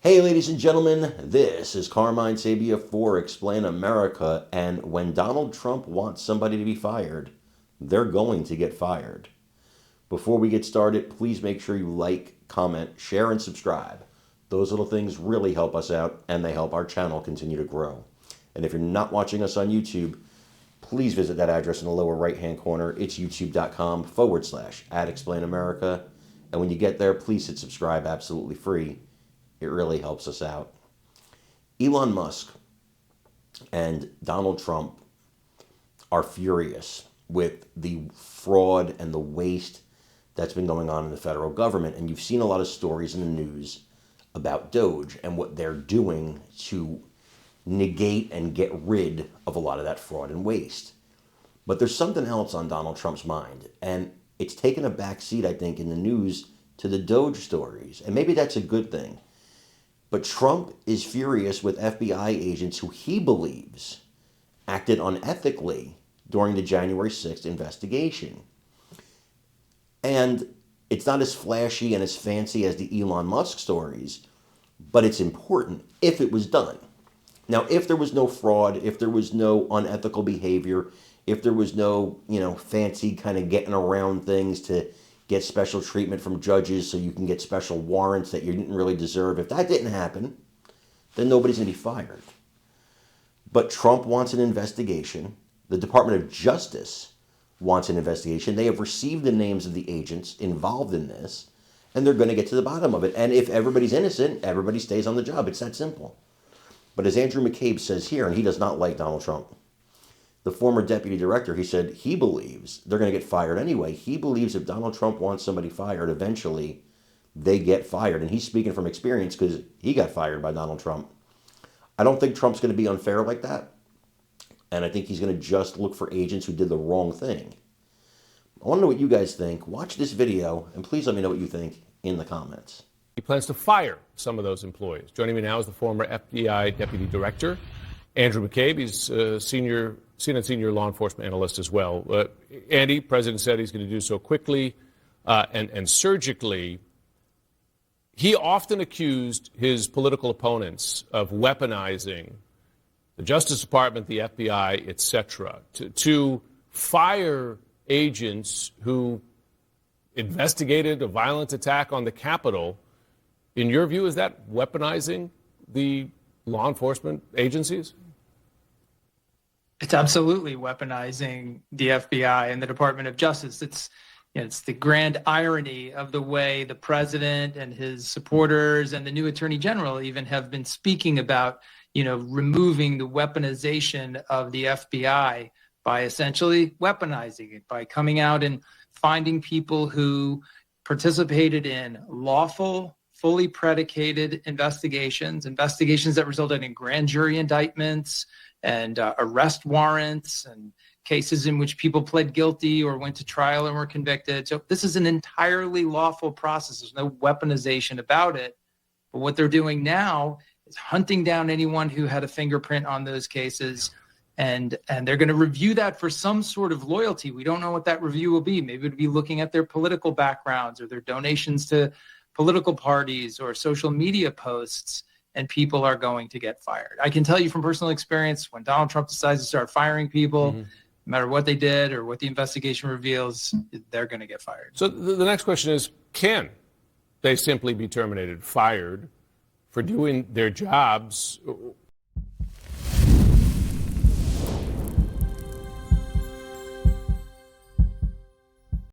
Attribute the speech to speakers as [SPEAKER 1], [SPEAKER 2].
[SPEAKER 1] Hey, ladies and gentlemen, this is Carmine Sabia for Explain America. And when Donald Trump wants somebody to be fired, they're going to get fired. Before we get started, please make sure you like, comment, share, and subscribe. Those little things really help us out and they help our channel continue to grow. And if you're not watching us on YouTube, please visit that address in the lower right hand corner. It's youtube.com/@ExplainAmerica. And when you get there, please hit subscribe absolutely free. It really helps us out. Elon Musk and Donald Trump are furious with the fraud and the waste that's been going on in the federal government. And you've seen a lot of stories in the news about Doge and what they're doing to negate and get rid of a lot of that fraud and waste. But there's something else on Donald Trump's mind, and it's taken a back seat, I think, in the news to the Doge stories. And maybe that's a good thing. But Trump is furious with FBI agents who he believes acted unethically during the January 6th investigation. And it's not as flashy and as fancy as the Elon Musk stories, but it's important if it was done. Now, if there was no fraud, if there was no unethical behavior, if there was no, fancy kind of getting around things to get special treatment from judges so you can get special warrants that you didn't really deserve. If that didn't happen, then nobody's going to be fired. But Trump wants an investigation. The Department of Justice wants an investigation. They have received the names of the agents involved in this, and they're going to get to the bottom of it. And if everybody's innocent, everybody stays on the job. It's that simple. But as Andrew McCabe says here, and he does not like Donald Trump, the former deputy director, he said he believes they're going to get fired anyway. He believes if Donald Trump wants somebody fired, eventually they get fired. And he's speaking from experience because he got fired by Donald Trump. I don't think Trump's going to be unfair like that. And I think he's going to just look for agents who did the wrong thing. I want to know what you guys think. Watch this video, and please let me know what you think in the comments.
[SPEAKER 2] He plans to fire some of those employees. Joining me now is the former FBI deputy director, Andrew McCabe. He's CNN senior law enforcement analyst as well. Andy, President said he's going to do so quickly and surgically. He often accused his political opponents of weaponizing the Justice Department, the FBI, etc., to fire agents who investigated a violent attack on the Capitol. In your view, is that weaponizing the law enforcement agencies?
[SPEAKER 3] It's absolutely weaponizing the FBI and the Department of Justice. It's the grand irony of the way the president and his supporters and the new attorney general even have been speaking about, removing the weaponization of the FBI by essentially weaponizing it, by coming out and finding people who participated in lawful, fully predicated investigations that resulted in grand jury indictments and arrest warrants and cases in which people pled guilty or went to trial and were convicted. So this is an entirely lawful process. There's no weaponization about it. But what they're doing now is hunting down anyone who had a fingerprint on those cases, and they're going to review that for some sort of loyalty. We don't know what that review will be. Maybe it'll be looking at their political backgrounds or their donations to political parties or social media posts. And people are going to get fired. I can tell you from personal experience, when Donald Trump decides to start firing people, no matter what they did or what the investigation reveals, they're going to get fired.
[SPEAKER 2] So the next question is, can they simply be terminated, fired for doing their jobs?